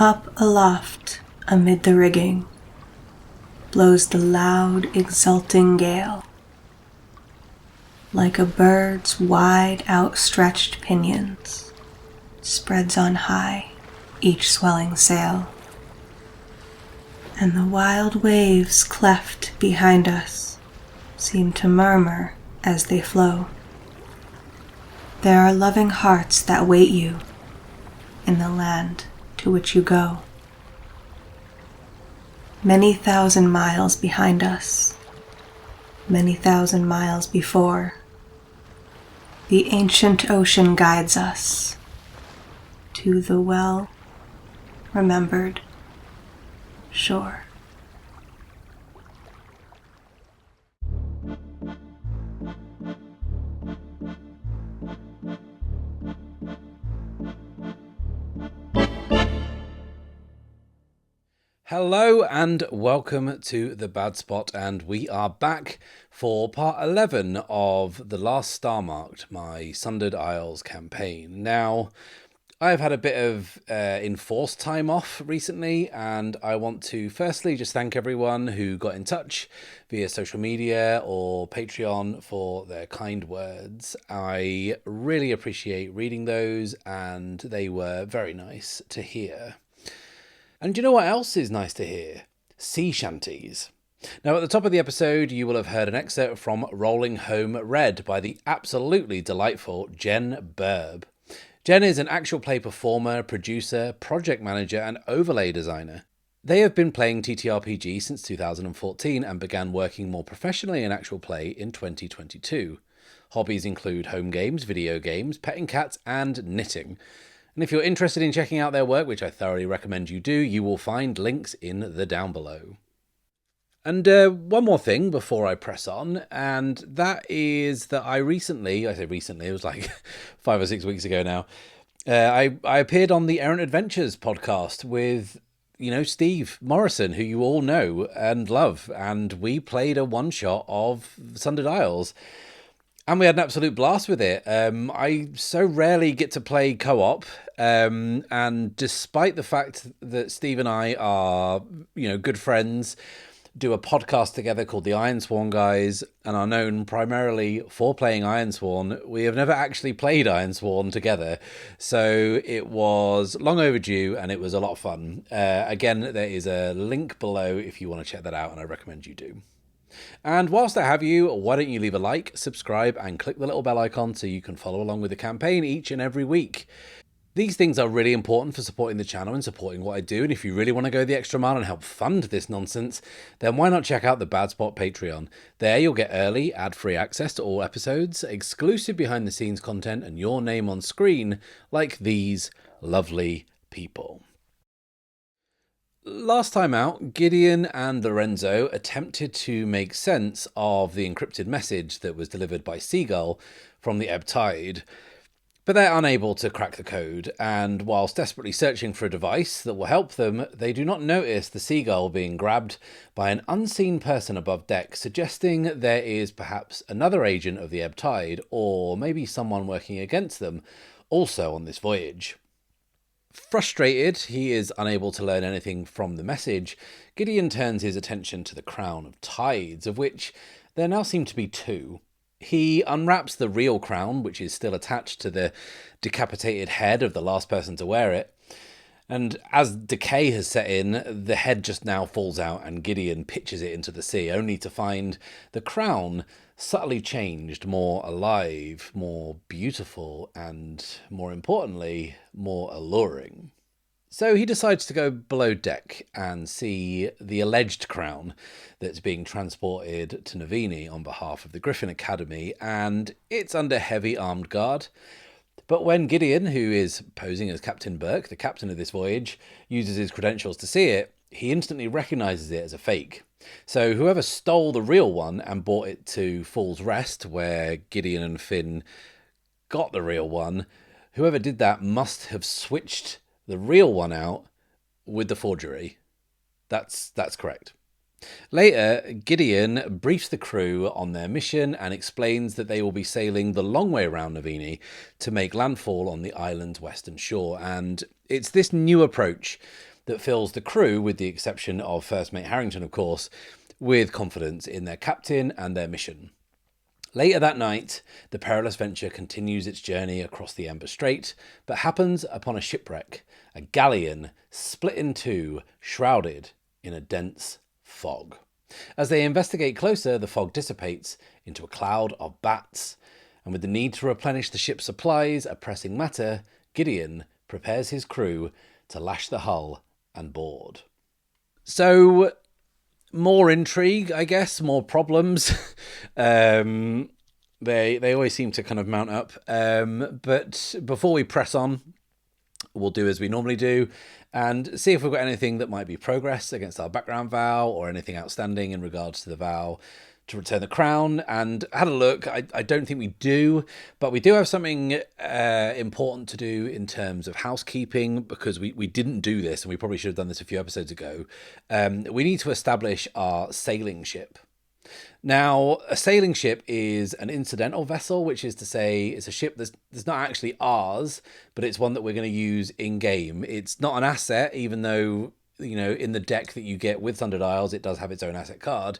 Up aloft amid the rigging blows the loud, exulting gale. Like a bird's wide outstretched pinions, spreads on high each swelling sail. And the wild waves cleft behind us seem to murmur as they flow. There are loving hearts that wait you in the land to which you go. Many thousand miles behind us, many thousand miles before, the ancient ocean guides us to the well-remembered shore. Hello and welcome to The Bad Spot, and we are back for part 11 of the Last Starmarked, my Sundered Isles campaign. Now, I've had a bit of enforced time off recently, and I want to firstly just thank everyone who got in touch via social media or Patreon for their kind words. I really appreciate reading those, and they were very nice to hear. And do you know what else is nice to hear? Sea shanties. Now, at the top of the episode, you will have heard an excerpt from Rolling Home read by the absolutely delightful Jen Barb. Jen is an actual play performer, producer, project manager, and overlay designer. They have been playing TTRPG since 2014 and began working more professionally in actual play in 2022. Hobbies include home games, video games, petting cats, and knitting. And if you're interested in checking out their work, which I thoroughly recommend you do, you will find links in the down below. And one more thing before I press on, and that is that I say recently, it was like 5 or 6 weeks ago now, I appeared on the Errant Adventures podcast with, Steve Morrison, who you all know and love, and we played a one-shot of Sundered Isles. And we had an absolute blast with it. I so rarely get to play co-op. And despite the fact that Steve and I are, good friends, do a podcast together called the Ironsworn Guys, and are known primarily for playing Ironsworn, we have never actually played Ironsworn together. So it was long overdue, and it was a lot of fun. Again, there is a link below if you want to check that out, and I recommend you do. And whilst I have you, why don't you leave a like, subscribe, and click the little bell icon so you can follow along with the campaign each and every week. These things are really important for supporting the channel and supporting what I do, and if you really want to go the extra mile and help fund this nonsense, then why not check out the Bad Spot Patreon. There you'll get early, ad-free access to all episodes, exclusive behind-the-scenes content, and your name on screen, like these lovely people. Last time out, Gideon and Lorenzo attempted to make sense of the encrypted message that was delivered by Seagull from the ebb tide, but they're unable to crack the code, and whilst desperately searching for a device that will help them, they do not notice the Seagull being grabbed by an unseen person above deck, suggesting there is perhaps another agent of the ebb tide, or maybe someone working against them, also on this voyage. Frustrated, he is unable to learn anything from the message. Gideon turns his attention to the crown of tides, of which there now seem to be 2. He unwraps the real crown, which is still attached to the decapitated head of the last person to wear it. And as decay has set in, the head just now falls out and Gideon pitches it into the sea, only to find the crown subtly changed, more alive, more beautiful, and more importantly, more alluring. So he decides to go below deck and see the alleged crown that's being transported to Navini on behalf of the Griffin Academy, and it's under heavy armed guard. But when Gideon, who is posing as Captain Burke, the captain of this voyage, uses his credentials to see it, he instantly recognises it as a fake. So whoever stole the real one and brought it to Fool's Rest, where Gideon and Finn got the real one, whoever did that must have switched the real one out with the forgery. That's correct. Later, Gideon briefs the crew on their mission and explains that they will be sailing the long way around Navini to make landfall on the island's western shore. And it's this new approach that fills the crew, with the exception of First Mate Harrington, of course, with confidence in their captain and their mission. Later that night, the perilous venture continues its journey across the Ember Strait, but happens upon a shipwreck, a galleon split in two, shrouded in a dense fog. As they investigate closer, the fog dissipates into a cloud of bats, and with the need to replenish the ship's supplies a pressing matter, Gideon prepares his crew to lash the hull and board. So, more intrigue, I guess, more problems. They always seem to kind of mount up. But before we press on, we'll do as we normally do and see if we've got anything that might be progress against our background vow or anything outstanding in regards to the vow to return the crown. And had a look. I don't think we do, but we do have something important to do in terms of housekeeping, because we didn't do this, and we probably should have done this a few episodes ago. We need to establish our sailing ship. Now, a sailing ship is an incidental vessel, which is to say it's a ship that's not actually ours, but it's one that we're going to use in-game. It's not an asset, even though, you know, in the deck that you get with Sundered Isles, it does have its own asset card.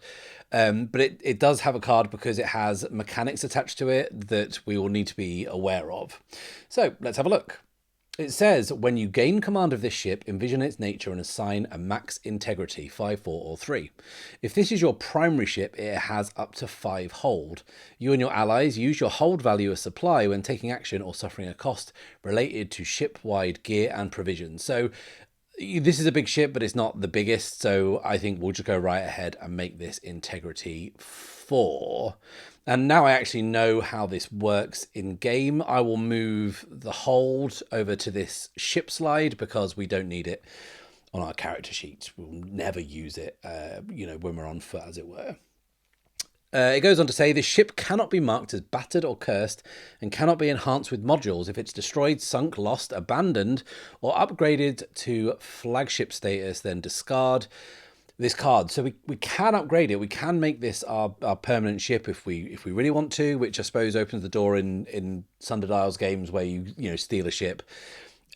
But it does have a card because it has mechanics attached to it that we will need to be aware of. So, let's have a look. It says, when you gain command of this ship, envision its nature and assign a max integrity, 5, 4, or 3. If this is your primary ship, it has up to 5 hold. You and your allies use your hold value as supply when taking action or suffering a cost related to ship-wide gear and provisions. So this is a big ship, but it's not the biggest, so I think we'll just go right ahead and make this integrity 4. And now I actually know how this works in game. I will move the hold over to this ship slide because we don't need it on our character sheet. We'll never use it, when we're on foot, as it were. It goes on to say, this ship cannot be marked as battered or cursed and cannot be enhanced with modules if it's destroyed, sunk, lost, abandoned, or upgraded to flagship status, then discard this card. So we can upgrade it. We can make this our permanent ship if we really want to, which I suppose opens the door in Sundered Isles games where you steal a ship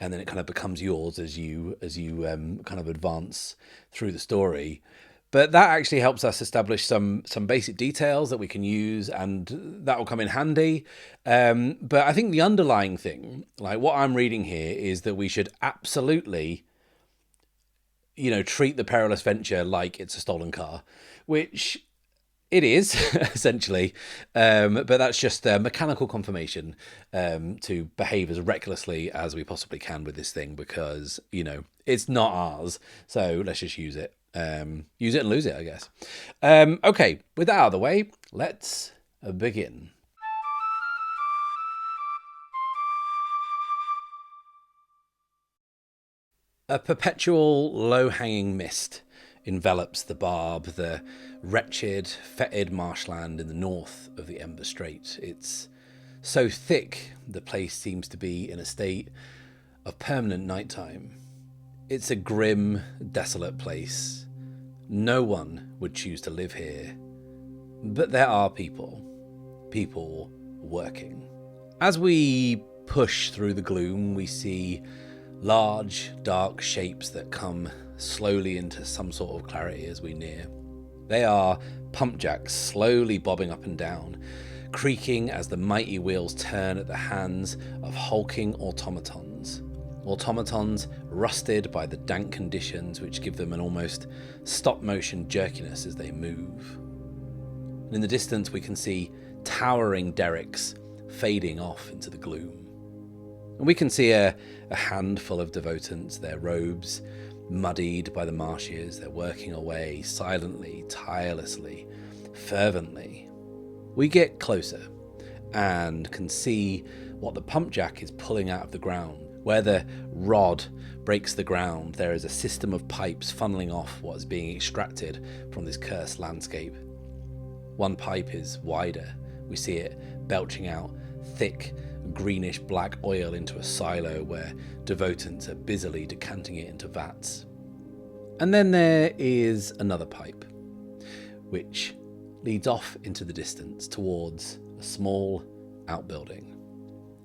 and then it kind of becomes yours as you kind of advance through the story. But that actually helps us establish some basic details that we can use, and that will come in handy. But I think the underlying thing, like what I'm reading here, is that we should absolutely treat the perilous venture like it's a stolen car, which it is, essentially. But that's just mechanical confirmation to behave as recklessly as we possibly can with this thing, because, it's not ours. So let's just use it. Use it and lose it, I guess. Okay, with that out of the way, let's begin. A perpetual low-hanging mist envelops the Barb, the wretched, fetid marshland in the north of the Ember Strait. It's so thick, the place seems to be in a state of permanent nighttime. It's a grim, desolate place. No one would choose to live here. But there are people working. As we push through the gloom, we see large, dark shapes that come slowly into some sort of clarity as we near. They are pump jacks slowly bobbing up and down, creaking as the mighty wheels turn at the hands of hulking automatons. Automatons rusted by the dank conditions which give them an almost stop-motion jerkiness as they move. And in the distance we can see towering derricks fading off into the gloom. And we can see a handful of devotants, their robes muddied by the marshes. They're working away silently, tirelessly, fervently. We get closer and can see what the pump jack is pulling out of the ground. Where the rod breaks the ground, there is a system of pipes funneling off what is being extracted from this cursed landscape. One pipe is wider. We see it belching out thick, greenish black oil into a silo where devotants are busily decanting it into vats. And then there is another pipe, which leads off into the distance towards a small outbuilding.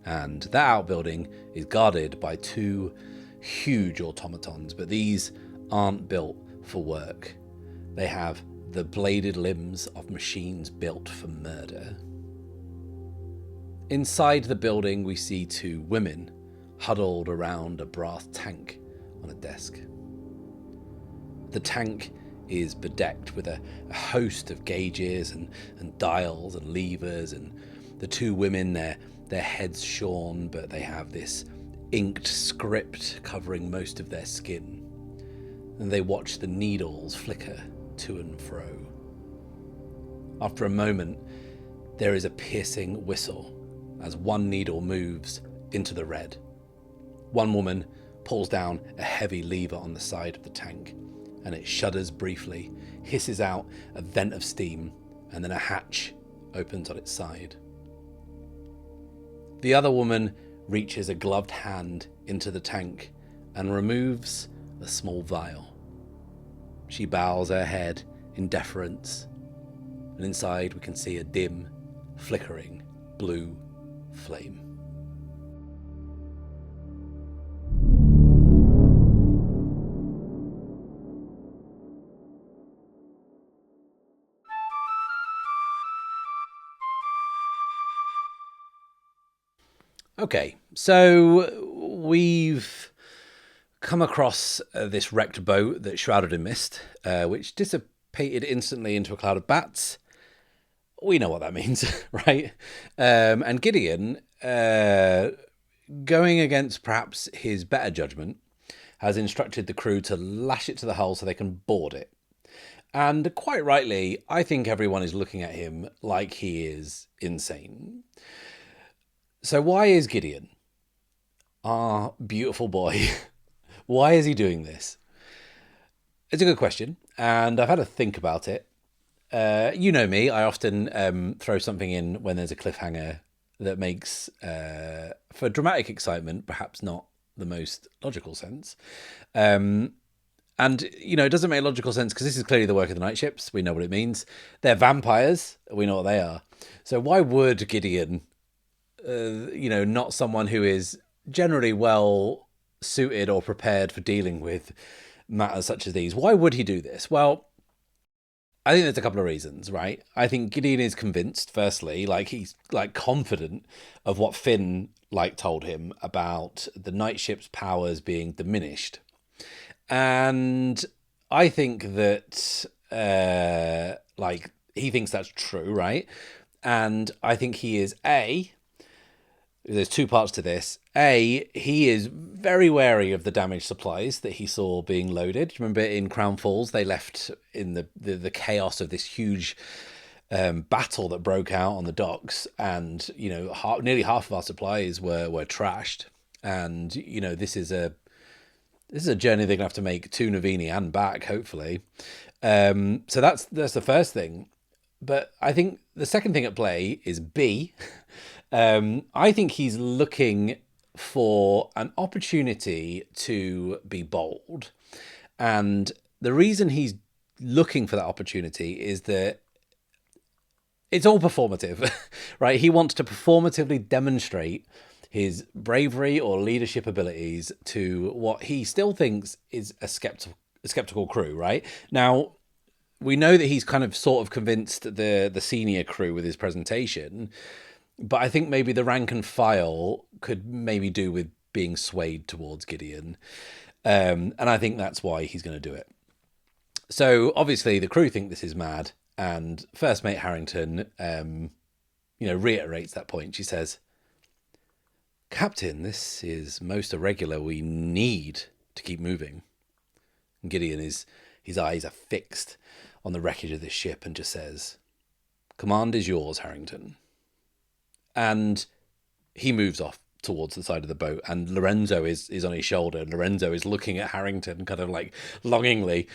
And that outbuilding is guarded by 2 huge automatons, but these aren't built for work. They have the bladed limbs of machines built for murder. Inside the building, we see two women huddled around a brass tank on a desk. The tank is bedecked with a host of gauges and dials and levers, and the two women, their heads shorn, but they have this inked script covering most of their skin. And they watch the needles flicker to and fro. After a moment, there is a piercing whistle as one needle moves into the red. One woman pulls down a heavy lever on the side of the tank, and it shudders briefly, hisses out a vent of steam, and then a hatch opens on its side. The other woman reaches a gloved hand into the tank and removes a small vial. She bows her head in deference, and inside we can see a dim, flickering blue flame. Okay, so we've come across this wrecked boat that's shrouded in mist, which dissipated instantly into a cloud of bats. We know what that means, right? And Gideon, going against perhaps his better judgment, has instructed the crew to lash it to the hull so they can board it. And quite rightly, I think everyone is looking at him like he is insane. So why is Gideon, our beautiful boy, why is he doing this? It's a good question, and I've had to think about it. You know me, I often throw something in when there's a cliffhanger that makes, for dramatic excitement, perhaps not the most logical sense. And, it doesn't make logical sense because this is clearly the work of the night ships. We know what it means. They're vampires. We know what they are. So why would Gideon, not someone who is generally well suited or prepared for dealing with matters such as these, why would he do this? Well, I think there's a couple of reasons, right? I think Gideon is convinced, firstly, he's confident of what Finn told him about the night ship's powers being diminished. And I think that he thinks that's true, right? And I think he is there's two parts to this. He is very wary of the damaged supplies that he saw being loaded. Remember in Crown Falls, they left in the chaos of this huge battle that broke out on the docks, and nearly half of our supplies were trashed. And this is a journey they're gonna have to make to Navini and back, hopefully. So that's the first thing. But I think the second thing at play is B. I think he's looking for an opportunity to be bold. And the reason he's looking for that opportunity is that it's all performative, right? He wants to performatively demonstrate his bravery or leadership abilities to what he still thinks is a skeptical crew, right? Now, we know that he's kind of sort of convinced the senior crew with his presentation, but I think maybe the rank and file could maybe do with being swayed towards Gideon. And I think that's why he's going to do it. So obviously the crew think this is mad, and First Mate Harrington, reiterates that point. She says, "Captain, this is most irregular. We need to keep moving." And Gideon, his eyes are fixed on the wreckage of this ship and just says, "Command is yours, Harrington." And he moves off towards the side of the boat, and Lorenzo is on his shoulder, and Lorenzo is looking at Harrington kind of longingly,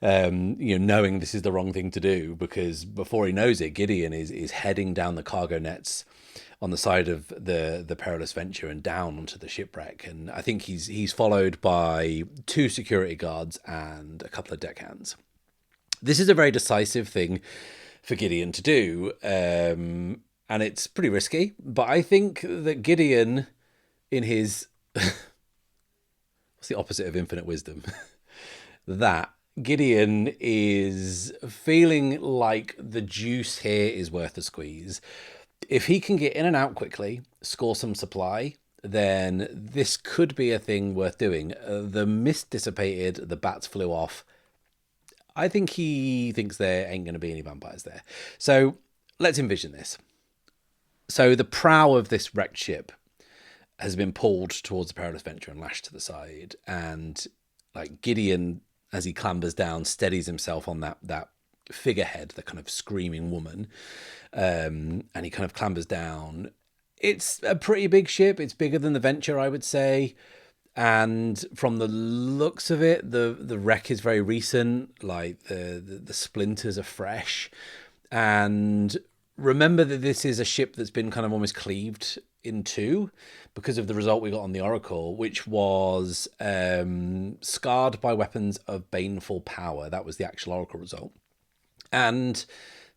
knowing this is the wrong thing to do, because before he knows it, Gideon is heading down the cargo nets on the side of the perilous venture and down onto the shipwreck. And I think he's followed by two security guards and a couple of deckhands. This is a very decisive thing for Gideon to do, and it's pretty risky, but I think that Gideon, in his what's the opposite of infinite wisdom? that Gideon is feeling like the juice here is worth a squeeze. If he can get in and out quickly, score some supply, then this could be a thing worth doing. The mist dissipated, the bats flew off. I think he thinks there ain't going to be any vampires there. So let's envision this. So the prow of this wrecked ship has been pulled towards the perilous venture and lashed to the side. And like Gideon, as he clambers down, steadies himself on that figurehead, the kind of screaming woman. And he kind of clambers down. It's a pretty big ship. It's bigger than the Venture, I would say. And from the looks of it, the wreck is very recent. Like the splinters are fresh. And remember that this is a ship that's been kind of almost cleaved in two because of the result we got on the Oracle, which was scarred by weapons of baneful power. That was the actual Oracle result. And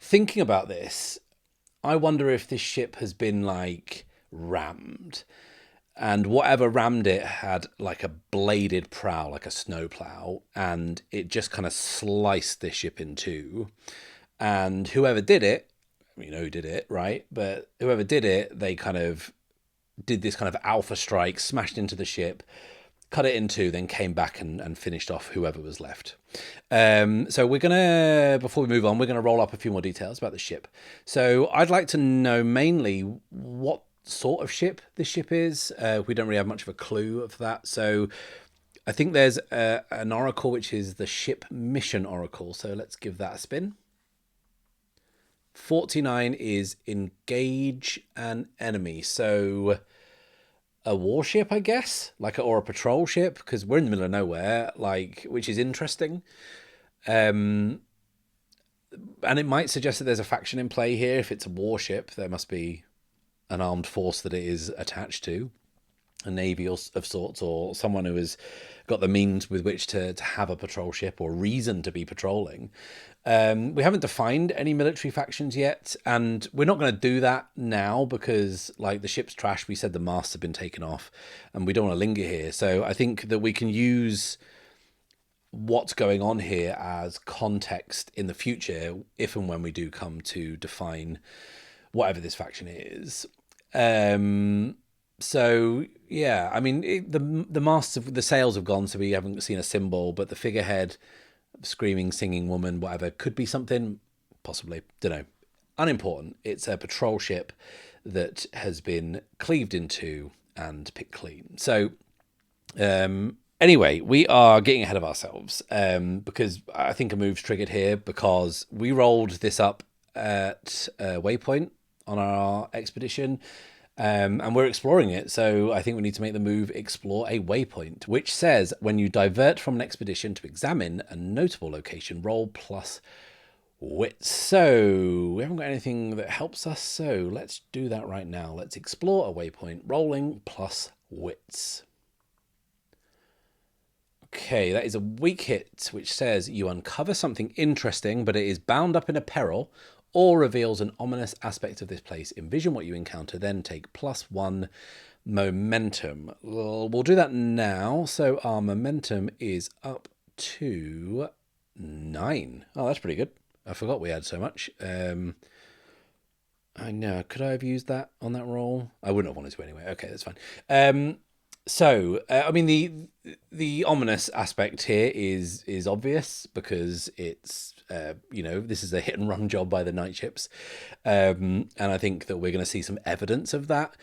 thinking about this, I wonder if this ship has been like rammed, and whatever rammed it had like a bladed prow, like a snowplow, and it just kind of sliced this ship in two. And whoever did it, you know who did it, right? But whoever did it, they kind of did this kind of alpha strike, smashed into the ship, cut it in two, then came back and finished off whoever was left. So we're going to, before we move on, we're going to roll up a few more details about the ship. So I'd like to know mainly what sort of ship this ship is. We don't really have much of a clue of that. So I think there's an oracle, which is the ship mission oracle. So let's give that a spin. 49 is engage an enemy. So a warship, I guess, or a patrol ship, because we're in the middle of nowhere, which is interesting. And it might suggest that there's a faction in play here. If it's a warship, there must be an armed force that it is attached to, a navy of sorts, or someone who has got the means with which to have a patrol ship or reason to be patrolling. We haven't defined any military factions yet, and we're not going to do that now because the ship's trash. We said the masts have been taken off and we don't want to linger here. So I think that we can use what's going on here as context in the future if and when we do come to define whatever this faction is. So yeah, I mean the masts of the sails have gone, so we haven't seen a symbol, but the figurehead, screaming, singing woman, whatever, could be something, possibly, don't know, unimportant. It's a patrol ship that has been cleaved in two and picked clean. So anyway, we are getting ahead of ourselves because I think a move's triggered here because we rolled this up at Waypoint on our expedition. And we're exploring it, so I think we need to make the move explore a waypoint, which says when you divert from an expedition to examine a notable location, roll plus wits. So we haven't got anything that helps us, so let's do that right now. Let's explore a waypoint, rolling plus wits. Okay, that is a weak hit, which says you uncover something interesting, but it is bound up in a peril or reveals an ominous aspect of this place. Envision what you encounter, then take +1 momentum. We'll do that now. So our momentum is up to 9. Oh, that's pretty good. I forgot we had so much. I know. Could I have used that on that roll? I wouldn't have wanted to anyway. Okay, that's fine. I mean, the ominous aspect here is obvious because it's this is a hit and run job by the night ships, and I think that we're going to see some evidence of that.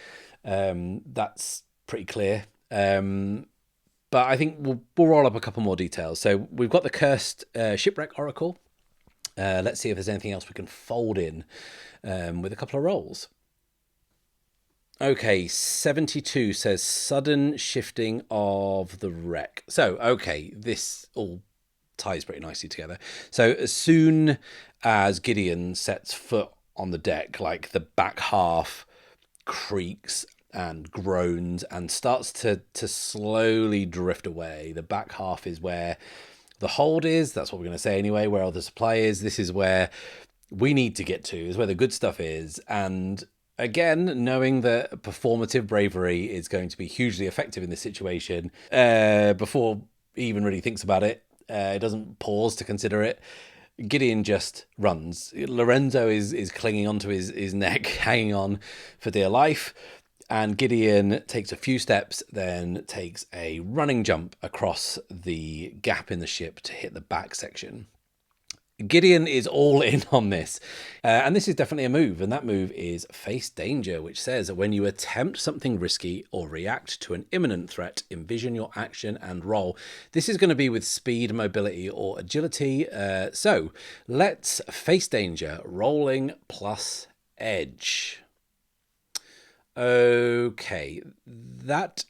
That's pretty clear. But I think we'll roll up a couple more details. So we've got the cursed shipwreck oracle. Let's see if there's anything else we can fold in with a couple of rolls. Okay, 72 says sudden shifting of the wreck. So, okay, this all ties pretty nicely together. So as soon as Gideon sets foot on the deck, the back half creaks and groans and starts to slowly drift away. The back half is where the hold is. That's what we're going to say anyway, where all the supply is. This is where we need to get to, is where the good stuff is. And again, knowing that performative bravery is going to be hugely effective in this situation, before he even really thinks about it, It doesn't pause to consider it. Gideon just runs. Lorenzo is clinging onto his neck, hanging on for dear life. And Gideon takes a few steps, then takes a running jump across the gap in the ship to hit the back section. Gideon is all in on this. And this is definitely a move. And that move is Face Danger, which says that when you attempt something risky or react to an imminent threat, envision your action and roll. This is going to be with speed, mobility, or agility. So let's Face Danger, rolling plus edge. Okay, that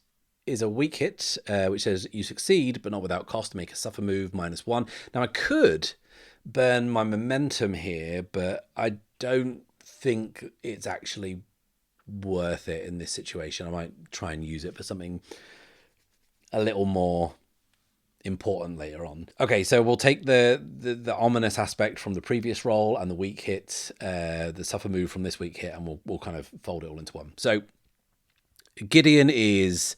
is a weak hit, which says you succeed, but not without cost. Make a suffer move, -1. Now, I could burn my momentum here, but I don't think it's actually worth it in this situation. I might try and use it for something a little more important later on. Okay, so we'll take the ominous aspect from the previous roll and the weak hit, the suffer move from this weak hit, and we'll kind of fold it all into one. So Gideon is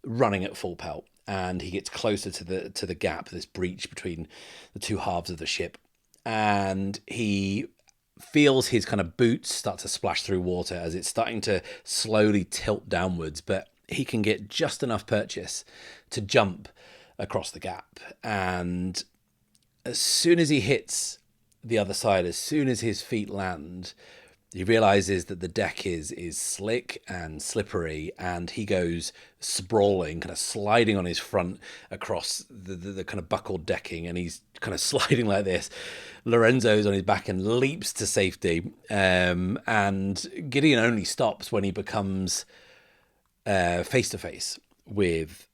running at full pelt, and he gets closer to the gap, this breach between the two halves of the ship, and he feels his kind of boots start to splash through water as it's starting to slowly tilt downwards, but he can get just enough purchase to jump across the gap. And as soon as he hits the other side, as soon as his feet land, he realizes that the deck is slick and slippery, and he goes sprawling, kind of sliding on his front across the kind of buckled decking, and he's kind of sliding like this. Lorenzo's on his back and leaps to safety, and Gideon only stops when he becomes face to face with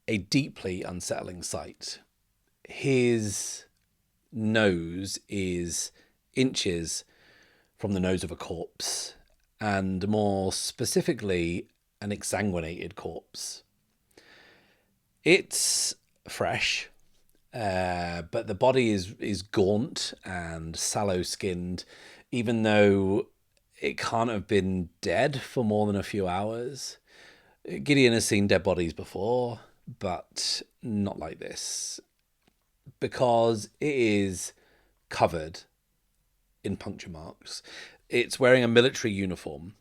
a deeply unsettling sight. His nose is inches from the nose of a corpse, and more specifically, an exsanguinated corpse. It's fresh, but the body is gaunt and sallow-skinned, even though it can't have been dead for more than a few hours. Gideon has seen dead bodies before, but not like this, because it is covered in puncture marks. It's wearing a military uniform,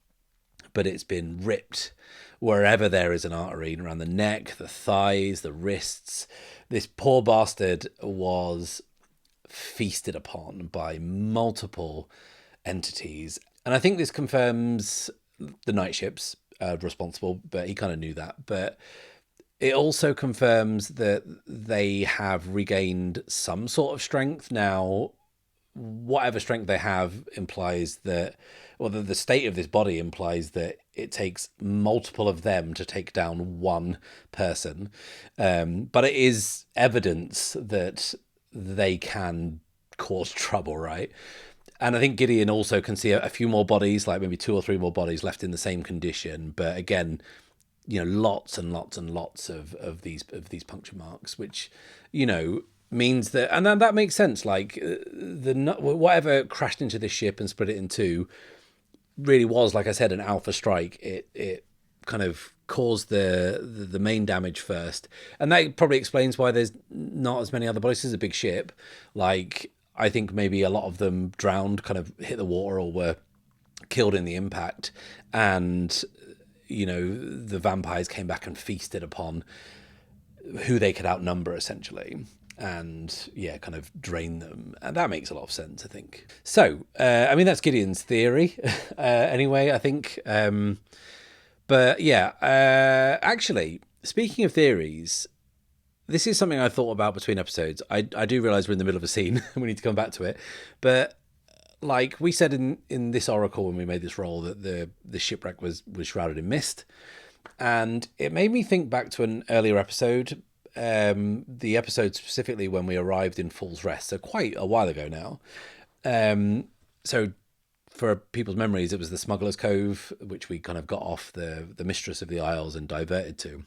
but it's been ripped wherever there is an artery, around the neck, the thighs, the wrists. This poor bastard was feasted upon by multiple entities, and I think this confirms the night ships responsible, but he kind of knew that. But it also confirms that they have regained some sort of strength. Now, whatever strength they have implies that, or the state of this body implies that it takes multiple of them to take down one person. But it is evidence that they can cause trouble, right? And I think Gideon also can see a few more bodies, like maybe 2 or 3 more bodies left in the same condition. But again, lots and lots and lots of these puncture marks, which, means that, and that makes sense. Like whatever crashed into this ship and split it in two really was, like I said, an alpha strike. It kind of caused the main damage first, and that probably explains why there's not as many other bodies. This is a big ship. Like, I think maybe a lot of them drowned, kind of hit the water, or were killed in the impact, and the vampires came back and feasted upon who they could outnumber, essentially, and kind of drain them. And that makes a lot of sense, I think. So that's Gideon's theory anyway, I think. But actually, speaking of theories, this is something I thought about between episodes. I do realize we're in the middle of a scene and we need to come back to it, but like we said in this oracle when we made this roll, that the shipwreck was shrouded in mist, and it made me think back to an earlier episode, the episode specifically when we arrived in Fool's Rest, so quite a while ago now. So for people's memories, it was the Smuggler's Cove, which we kind of got off the Mistress of the Isles and diverted to.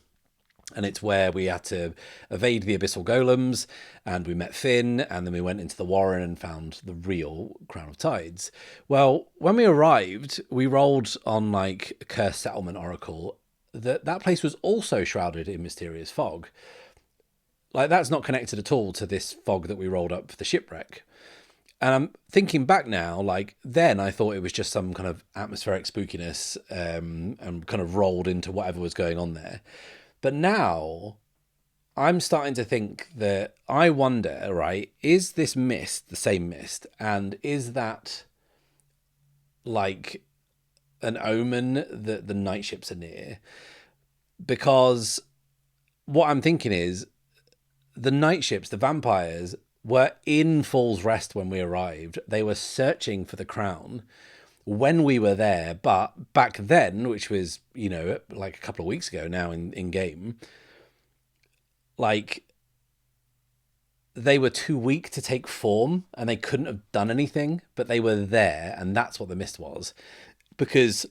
And it's where we had to evade the abyssal golems, and we met Finn, and then we went into the Warren and found the real Crown of Tides. Well, when we arrived, we rolled on like a Cursed Settlement Oracle that place was also shrouded in mysterious fog. Like, that's not connected at all to this fog that we rolled up for the shipwreck. And I'm thinking back now, like, then I thought it was just some kind of atmospheric spookiness, and kind of rolled into whatever was going on there. But now I'm starting to think that I wonder, right, is this mist the same mist? And is that like an omen that the night ships are near? Because what I'm thinking is the night ships, the vampires, were in Falls Rest when we arrived. They were searching for the crown when we were there. But back then, which was, you know, like a couple of weeks ago now in game, like, they were too weak to take form and they couldn't have done anything, but they were there, and that's what the mist was. Because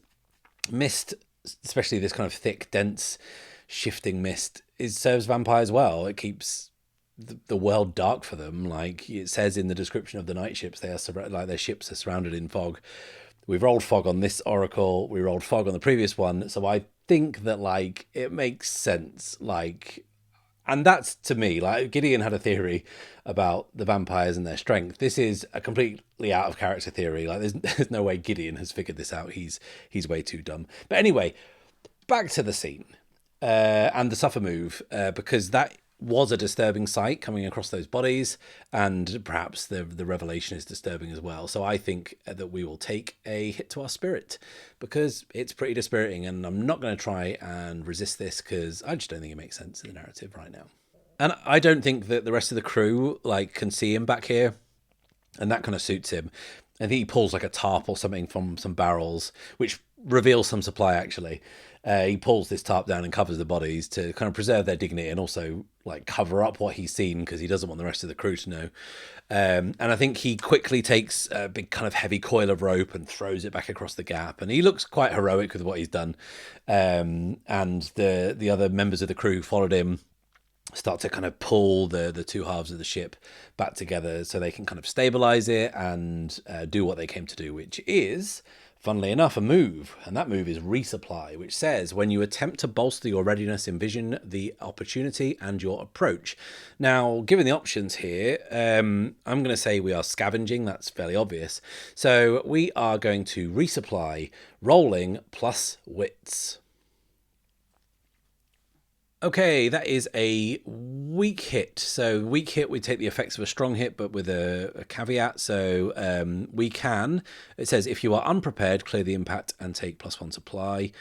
mist, especially this kind of thick, dense, shifting mist, serves vampires well. It keeps the world dark for them. Like it says in the description of the night ships, they are like their ships are surrounded in fog. We've rolled fog on this oracle. We rolled fog on the previous one. So I think that like it makes sense. Like, and that's, to me, like Gideon had a theory about the vampires and their strength. This is a completely out of character theory. Like there's no way Gideon has figured this out. He's way too dumb. But anyway, back to the scene and the suffer move, because that was a disturbing sight coming across those bodies, and perhaps the revelation is disturbing as well. So I think that we will take a hit to our spirit because it's pretty dispiriting, and I'm not going to try and resist this because I just don't think it makes sense in the narrative right now. And I don't think that the rest of the crew like can see him back here, and that kind of suits him. I think he pulls like a tarp or something from some barrels, which reveals some supply actually. He pulls this tarp down and covers the bodies to kind of preserve their dignity and also like cover up what he's seen because he doesn't want the rest of the crew to know. And I think he quickly takes a big kind of heavy coil of rope and throws it back across the gap. And he looks quite heroic with what he's done. And the other members of the crew followed him, start to kind of pull the two halves of the ship back together so they can kind of stabilize it and do what they came to do, which is, funnily enough, a move. And that move is resupply, which says when you attempt to bolster your readiness, envision the opportunity and your approach. Now, given the options here, I'm going to say we are scavenging. That's fairly obvious. So we are going to resupply, rolling plus wits. Okay, that is a weak hit. So weak hit, we take the effects of a strong hit, but with a caveat. So we can, it says, if you are unprepared, clear the impact and take +1 supply.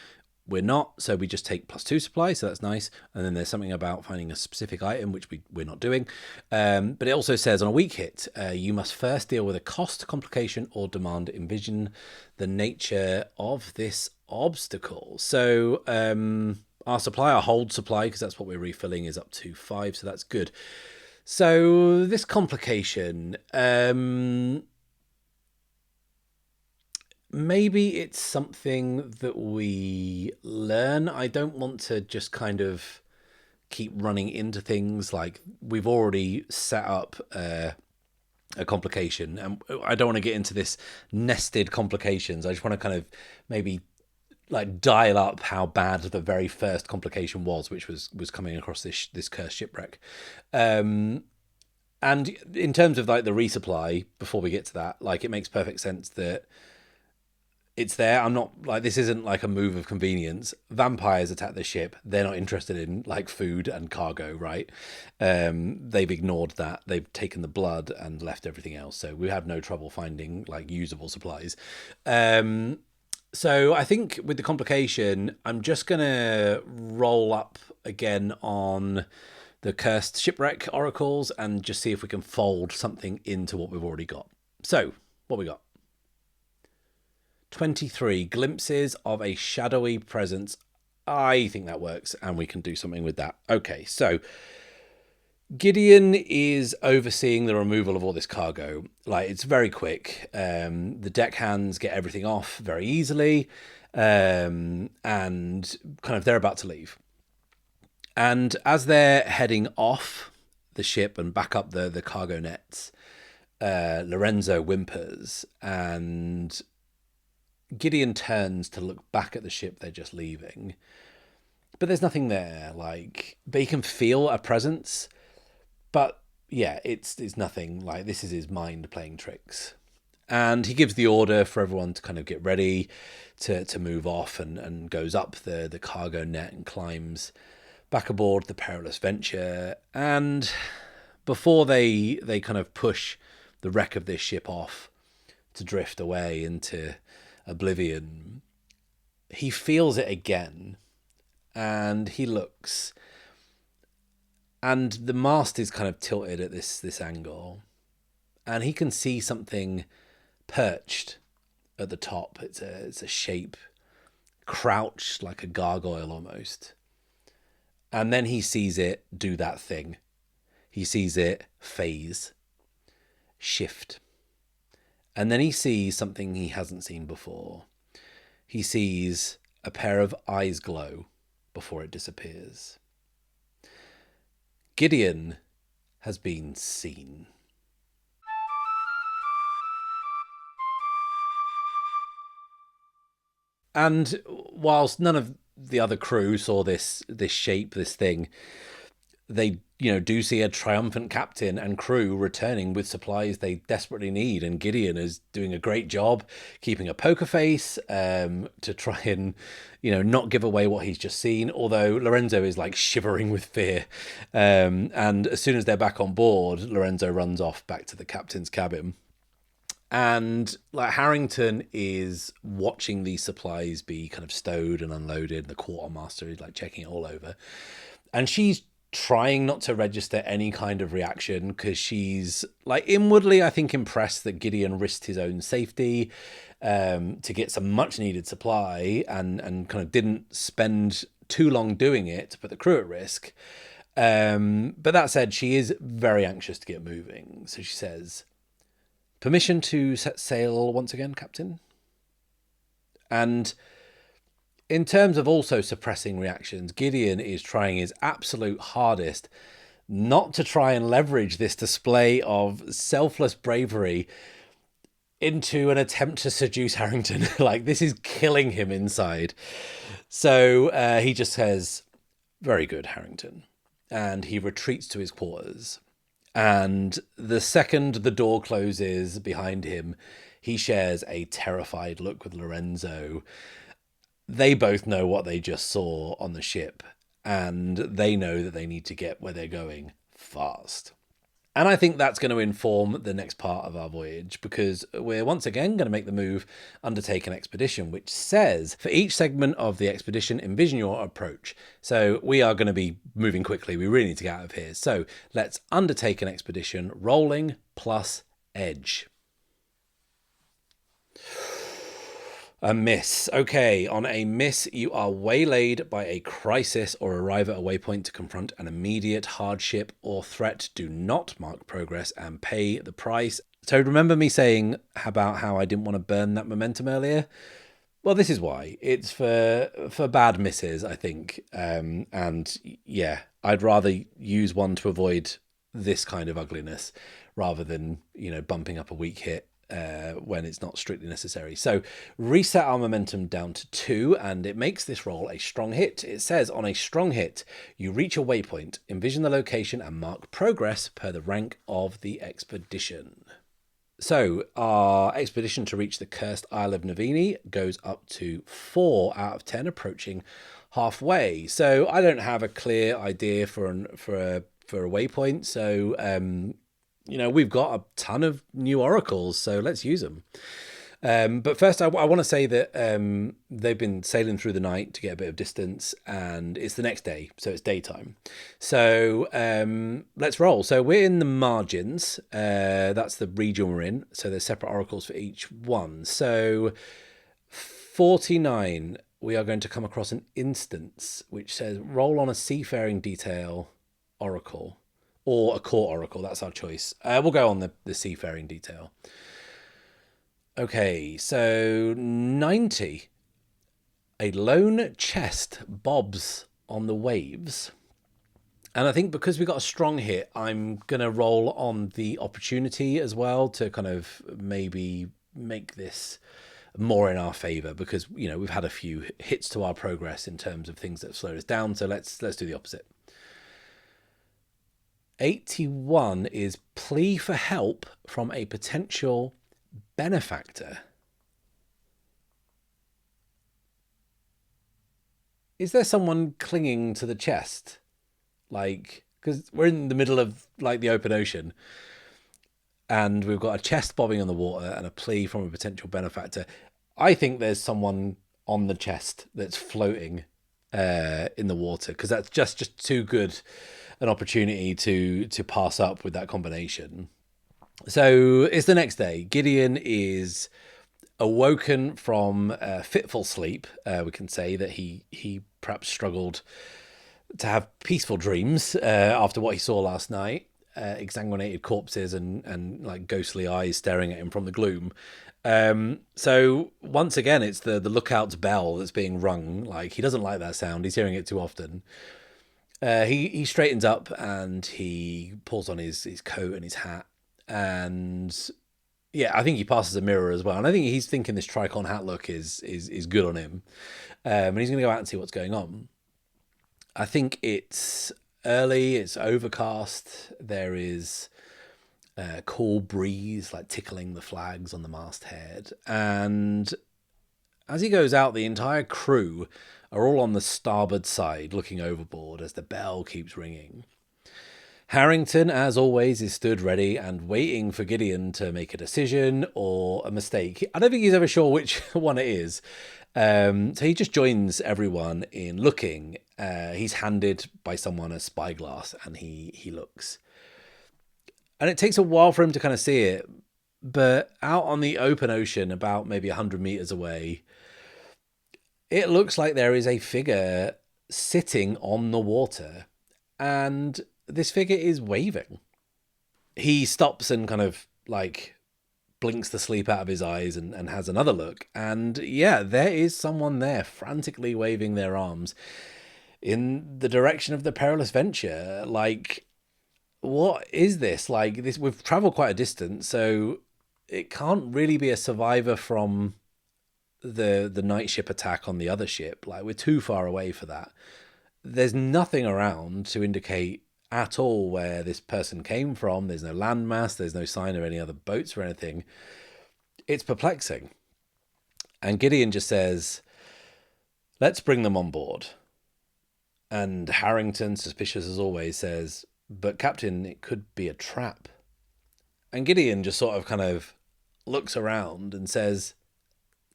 We're not, so we just take +2 supply, so that's nice. And then there's something about finding a specific item, which we're not doing. But it also says on a weak hit, you must first deal with a cost, complication, or demand. Envision the nature of this obstacle. So our supply, our hold supply, because that's what we're refilling, is up to 5, so that's good. So this complication, maybe it's something that we learn. I don't want to just kind of keep running into things. Like, we've already set up a complication, and I don't want to get into this nested complications. I just want to kind of maybe like dial up how bad the very first complication was, which was coming across this cursed shipwreck. And in terms of like the resupply, before we get to that, like it makes perfect sense that it's there. I'm not like, this isn't like a move of convenience. Vampires attack the ship. They're not interested in like food and cargo, right? They've ignored that. They've taken the blood and left everything else. So we have no trouble finding like usable supplies. So I think with the complication, I'm just going to roll up again on the cursed shipwreck oracles and just see if we can fold something into what we've already got. So what we got? 23 glimpses of a shadowy presence. I think that works and we can do something with that. Okay, so Gideon is overseeing the removal of all this cargo. Like, it's very quick. The deckhands get everything off very easily, and kind of they're about to leave. And as they're heading off the ship and back up the cargo nets, Lorenzo whimpers, and Gideon turns to look back at the ship they're just leaving. But there's nothing there. Like, but he can feel a presence. But yeah, it's nothing. Like, this is his mind playing tricks. And he gives the order for everyone to kind of get ready to move off, and goes up the cargo net and climbs back aboard the perilous venture. And before they kind of push the wreck of this ship off to drift away into oblivion, he feels it again, and he looks, and the mast is kind of tilted at this angle, and he can see something perched at the top. It's a shape, crouched like a gargoyle almost. And then he sees it do that thing. He sees it phase, shift. And then he sees something he hasn't seen before. He sees a pair of eyes glow before it disappears. Gideon has been seen. And whilst none of the other crew saw this shape, this thing, they, do see a triumphant captain and crew returning with supplies they desperately need. And Gideon is doing a great job keeping a poker face to try and, not give away what he's just seen. Although Lorenzo is like shivering with fear. And as soon as they're back on board, Lorenzo runs off back to the captain's cabin. And like, Harrington is watching these supplies be kind of stowed and unloaded. The quartermaster is like checking it all over. And she's trying not to register any kind of reaction, because she's like inwardly, I think, impressed that Gideon risked his own safety to get some much needed supply, and kind of didn't spend too long doing it to put the crew at risk. But that said, she is very anxious to get moving. So she says, "Permission to set sail once again, Captain?" And in terms of also suppressing reactions, Gideon is trying his absolute hardest not to try and leverage this display of selfless bravery into an attempt to seduce Harrington. Like, this is killing him inside. So he just says, "Very good, Harrington." And he retreats to his quarters. And the second the door closes behind him, he shares a terrified look with Lorenzo. They both know what they just saw on the ship, and they know that they need to get where they're going fast. And I think that's going to inform the next part of our voyage, because we're once again going to make the move undertake an expedition, which says, for each segment of the expedition, envision your approach. So we are going to be moving quickly. We really need to get out of here. So let's undertake an expedition, rolling plus edge. A miss. Okay, on a miss, you are waylaid by a crisis or arrive at a waypoint to confront an immediate hardship or threat. Do not mark progress and pay the price. So remember me saying about how I didn't want to burn that momentum earlier? Well, this is why. It's for bad misses, I think. And yeah, I'd rather use one to avoid this kind of ugliness rather than, bumping up a weak hit when it's not strictly necessary. So reset our momentum down to 2, and it makes this roll a strong hit. It says, on a strong hit, you reach a waypoint, envision the location, and mark progress per the rank of the expedition. So our expedition to reach the cursed Isle of Navini goes up to 4 out of 10, approaching halfway. So I don't have a clear idea for a waypoint. So we've got a ton of new oracles, so let's use them. But first, I want to say that they've been sailing through the night to get a bit of distance, and it's the next day, so it's daytime. So let's roll. So we're in the margins. That's the region we're in. So there's separate oracles for each one. So 49, we are going to come across an instance which says roll on a seafaring detail oracle. Or a court oracle, that's our choice. We'll go on the seafaring detail. Okay, so 90. A lone chest bobs on the waves. And I think because we got a strong hit, I'm going to roll on the opportunity as well to kind of maybe make this more in our favour, because, we've had a few hits to our progress in terms of things that have slowed us down. So let's do the opposite. 81 is plea for help from a potential benefactor. Is there someone clinging to the chest? Like, because we're in the middle of like the open ocean and we've got a chest bobbing on the water and a plea from a potential benefactor. I think there's someone on the chest that's floating in the water, because that's just too good an opportunity to pass up with that combination. So it's the next day. Gideon is awoken from fitful sleep. We can say that he perhaps struggled to have peaceful dreams after what he saw last night. Exsanguinated corpses and like ghostly eyes staring at him from the gloom. So once again, it's the lookout's bell that's being rung. Like, he doesn't like that sound. He's hearing it too often. He straightens up and he pulls on his coat and his hat. And yeah, I think he passes a mirror as well. And I think he's thinking this tricon hat look is good on him. And he's going to go out and see what's going on. I think it's early, it's overcast. There is a cool breeze like tickling the flags on the masthead. And as he goes out, the entire crew are all on the starboard side looking overboard as the bell keeps ringing. Harrington, as always, is stood ready and waiting for Gideon to make a decision or a mistake. I don't think he's ever sure which one it is. So he just joins everyone in looking. He's handed by someone a spyglass and he looks. And it takes a while for him to kind of see it. But out on the open ocean, about maybe 100 meters away, it looks like there is a figure sitting on the water. And this figure is waving. He stops and kind of like blinks the sleep out of his eyes and has another look. And yeah, there is someone there frantically waving their arms in the direction of the perilous venture. Like, what is this? Like, this, we've traveled quite a distance, so it can't really be a survivor from the night ship attack on the other ship. Like, we're too far away for that. There's nothing around to indicate at all where this person came from. There's no landmass. There's no sign of any other boats or anything. It's perplexing. And Gideon just says, let's bring them on board. And Harrington, suspicious as always, says, but Captain, it could be a trap. And Gideon just sort of kind of looks around and says,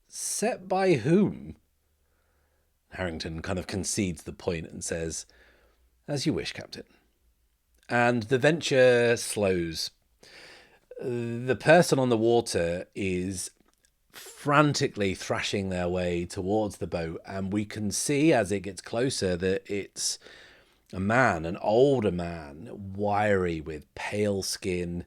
set by whom? Harrington kind of concedes the point and says, as you wish, Captain. And the venture slows. The person on the water is frantically thrashing their way towards the boat, and we can see as it gets closer that it's a man, an older man, wiry with pale skin,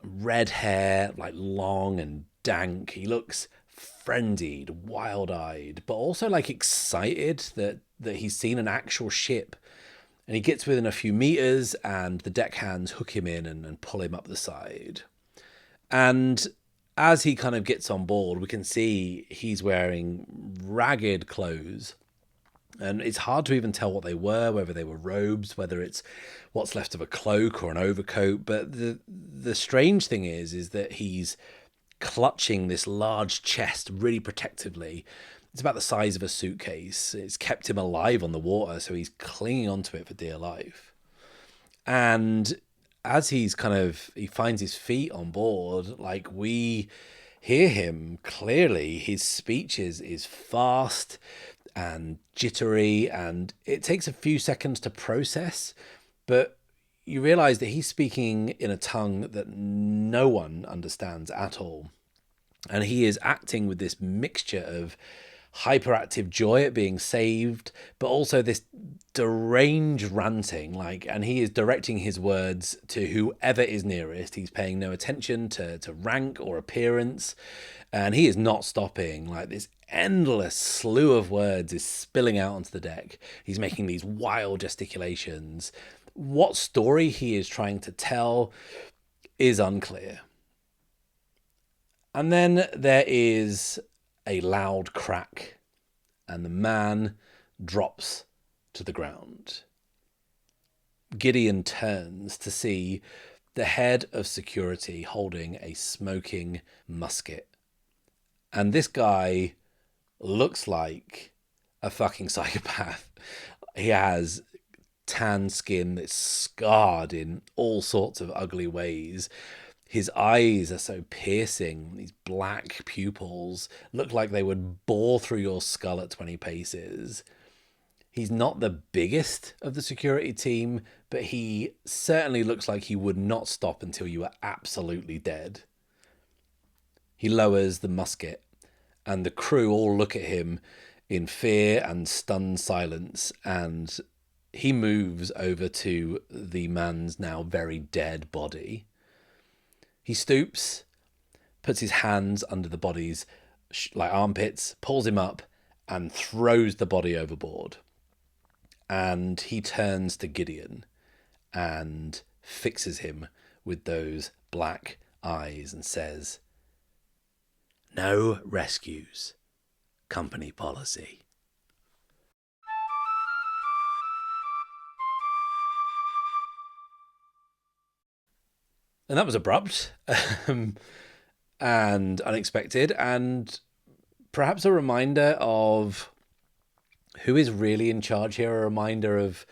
red hair, like long and dank. He looks frenzied, wild-eyed, but also like excited that he's seen an actual ship. And he gets within a few meters and the deckhands hook him in and pull him up the side. And as he kind of gets on board, we can see he's wearing ragged clothes. And it's hard to even tell what they were, whether they were robes, whether it's what's left of a cloak or an overcoat. But the strange thing is that he's clutching this large chest really protectively. It's about the size of a suitcase. It's kept him alive on the water, so he's clinging onto it for dear life. And as he finds his feet on board, like, we hear him clearly. His speech is fast and jittery, and it takes a few seconds to process, but you realize that he's speaking in a tongue that no one understands at all. And he is acting with this mixture of hyperactive joy at being saved, but also this deranged ranting, and he is directing his words to whoever is nearest. He's paying no attention to rank or appearance, and he is not stopping. Like, this endless slew of words is spilling out onto the deck. He's making these wild gesticulations. What story he is trying to tell is unclear. And then there is a loud crack, and the man drops to the ground. Gideon turns to see the head of security holding a smoking musket. And this guy looks like a fucking psychopath. He has tan skin that's scarred in all sorts of ugly ways. His eyes are so piercing. These black pupils look like they would bore through your skull at 20 paces. He's not the biggest of the security team, but he certainly looks like he would not stop until you were absolutely dead. He lowers the musket, and the crew all look at him in fear and stunned silence, and he moves over to the man's now very dead body. He stoops, puts his hands under the body's armpits, pulls him up, and throws the body overboard. And he turns to Gideon and fixes him with those black eyes and says, "No rescues. Company policy." And that was abrupt and unexpected, and perhaps a reminder of who is really in charge here. A reminder of,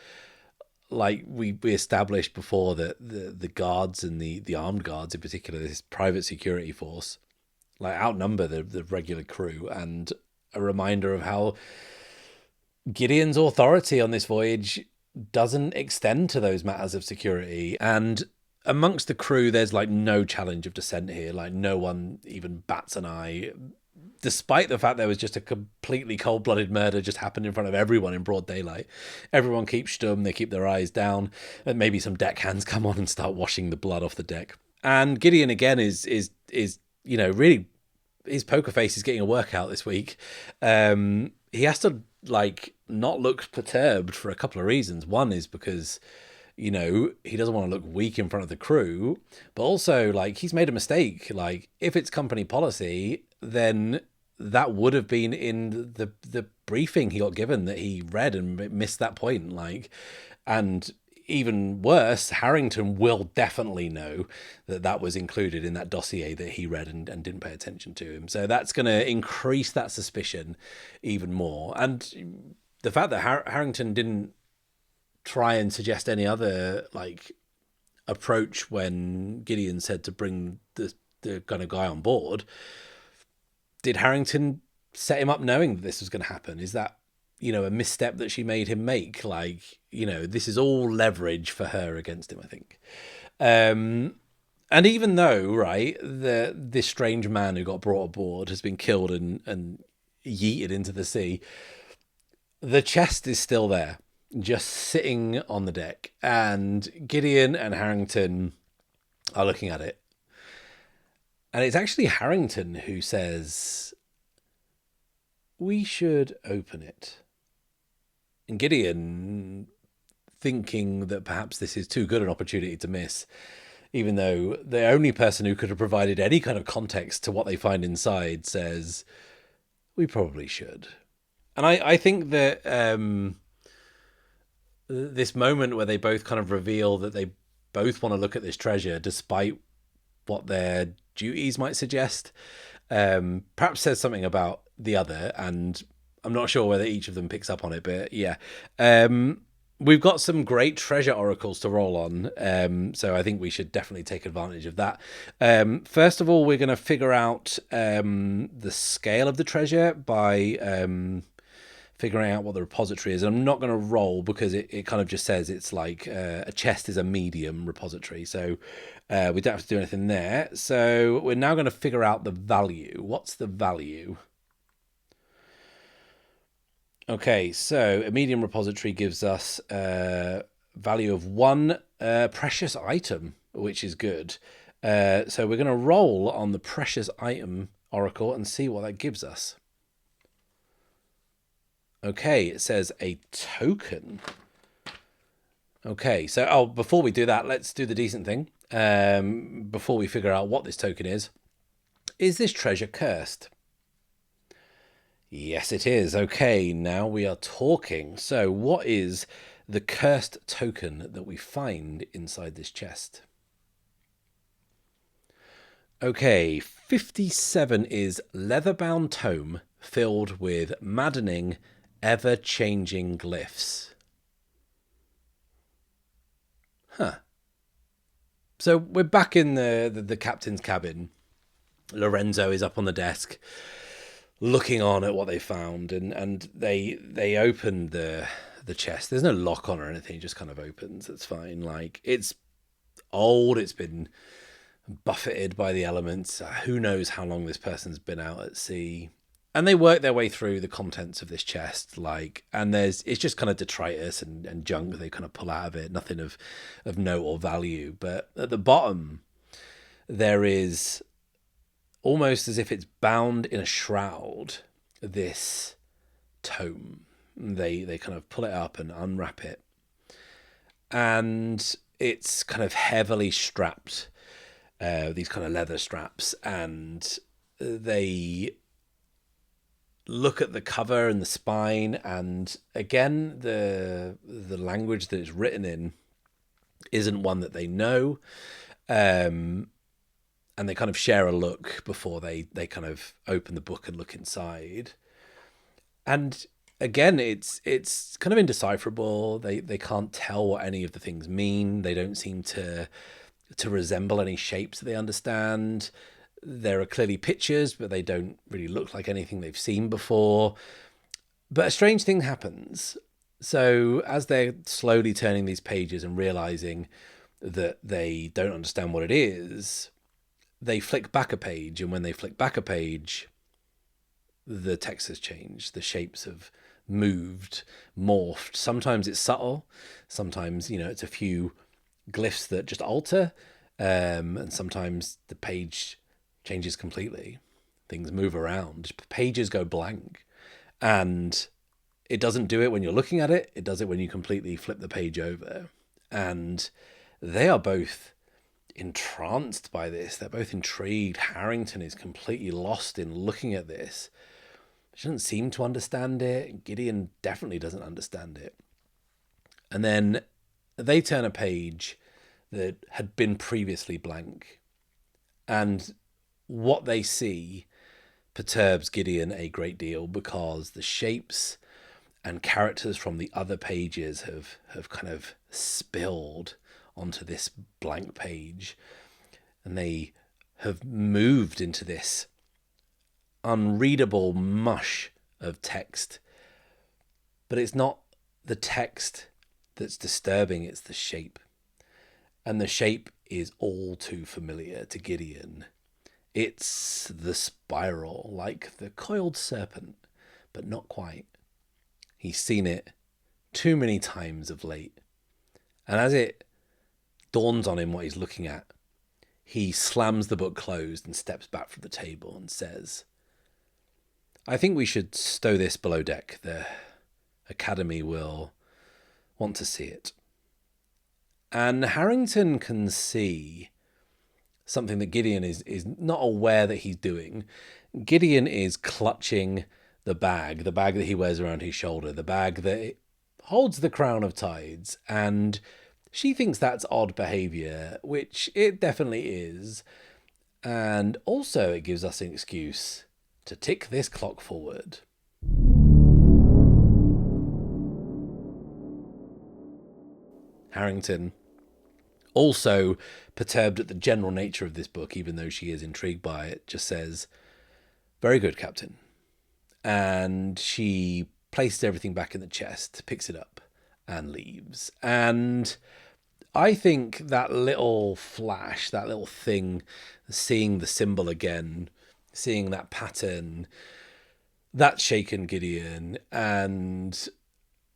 like we established before, that the guards and the armed guards in particular, this private security force, like outnumber the regular crew, and a reminder of how Gideon's authority on this voyage doesn't extend to those matters of security. And amongst the crew, there's like no challenge of dissent here. Like no one even bats an eye, despite the fact there was just a completely cold-blooded murder just happened in front of everyone in broad daylight. Everyone keeps stum, they keep their eyes down, and maybe some deckhands come on and start washing the blood off the deck. And Gideon again is really, his poker face is getting a workout this week. He has to not look perturbed for a couple of reasons. One is because he doesn't want to look weak in front of the crew, but also he's made a mistake. If it's company policy, then that would have been in the briefing he got given that he read and missed that point. And even worse, Harrington will definitely know that was included in that dossier that he read and didn't pay attention to him. So that's going to increase that suspicion even more. And the fact that Harrington didn't try and suggest any other approach when Gideon said to bring the kind of guy on board. Did Harrington set him up knowing that this was going to happen? Is that, a misstep that she made him make? This is all leverage for her against him, I think. And even though, this strange man who got brought aboard has been killed and yeeted into the sea, the chest is still there, just sitting on the deck. And Gideon and Harrington are looking at it. And it's actually Harrington who says, "We should open it." And Gideon, thinking that perhaps this is too good an opportunity to miss, even though the only person who could have provided any kind of context to what they find inside, says, "We probably should." And I think that this moment where they both kind of reveal that they both want to look at this treasure, despite what their duties might suggest, perhaps says something about the other, and I'm not sure whether each of them picks up on it, but yeah. We've got some great treasure oracles to roll on, so I think we should definitely take advantage of that. First of all, we're going to figure out the scale of the treasure by figuring out what the repository is. And I'm not going to roll because it kind of just says it's a chest is a medium repository, so we don't have to do anything there. So we're now going to figure out the value. What's the value? Okay, so a medium repository gives us a value of 1 precious item, which is good. So we're going to roll on the precious item oracle and see what that gives us. Okay, it says a token. Okay, so before we do that, let's do the decent thing. Before we figure out what this token is this treasure cursed? Yes, it is. Okay, now we are talking. So what is the cursed token that we find inside this chest. Okay, 57 is leather-bound tome filled with maddening, ever-changing glyphs. Huh. So we're back in the captain's cabin. Lorenzo is up on the desk looking on at what they found, and they opened the chest. There's no lock on or anything, it just kind of opens. It's fine. Like, it's old, it's been buffeted by the elements. Who knows how long this person's been out at sea. And they work their way through the contents of this chest, and it's just kind of detritus and junk they kind of pull out of it, nothing of note or value. But at the bottom, there is, almost as if it's bound in a shroud, this tome. They kind of pull it up and unwrap it. And it's kind of heavily strapped, these kind of leather straps, and they look at the cover and the spine, and again the language that it's written in isn't one that they know, and they kind of share a look before they kind of open the book and look inside. And again, it's kind of indecipherable. They can't tell what any of the things mean. They don't seem to resemble any shapes that they understand. There are clearly pictures, but they don't really look like anything they've seen before. But a strange thing happens. So as they're slowly turning these pages and realizing that they don't understand what it is, they flick back a page. And when they flick back a page, the text has changed. The shapes have moved, morphed. Sometimes it's subtle. Sometimes, it's a few glyphs that just alter. And sometimes the page changes completely. Things move around. Pages go blank. And it doesn't do it when you're looking at it. It does it when you completely flip the page over. And they are both entranced by this. They're both intrigued. Harrington is completely lost in looking at this. She doesn't seem to understand it. Gideon definitely doesn't understand it. And then they turn a page that had been previously blank. And what they see perturbs Gideon a great deal, because the shapes and characters from the other pages have kind of spilled onto this blank page, and they have moved into this unreadable mush of text. But it's not the text that's disturbing, it's the shape. And the shape is all too familiar to Gideon. It's the spiral, like the coiled serpent, but not quite. He's seen it too many times of late. And as it dawns on him what he's looking at, he slams the book closed and steps back from the table and says, "I think we should stow this below deck. The Academy will want to see it." And Harrington can see something that Gideon is not aware that he's doing. Gideon is clutching the bag that he wears around his shoulder, the bag that holds the Crown of Tides, and she thinks that's odd behaviour, which it definitely is. And also it gives us an excuse to tick this clock forward. Harrington, also perturbed at the general nature of this book, even though she is intrigued by it, just says, "Very good, Captain." And she places everything back in the chest, picks it up, and leaves. And I think that little flash, that little thing, seeing the symbol again, seeing that pattern, that's shaken Gideon. And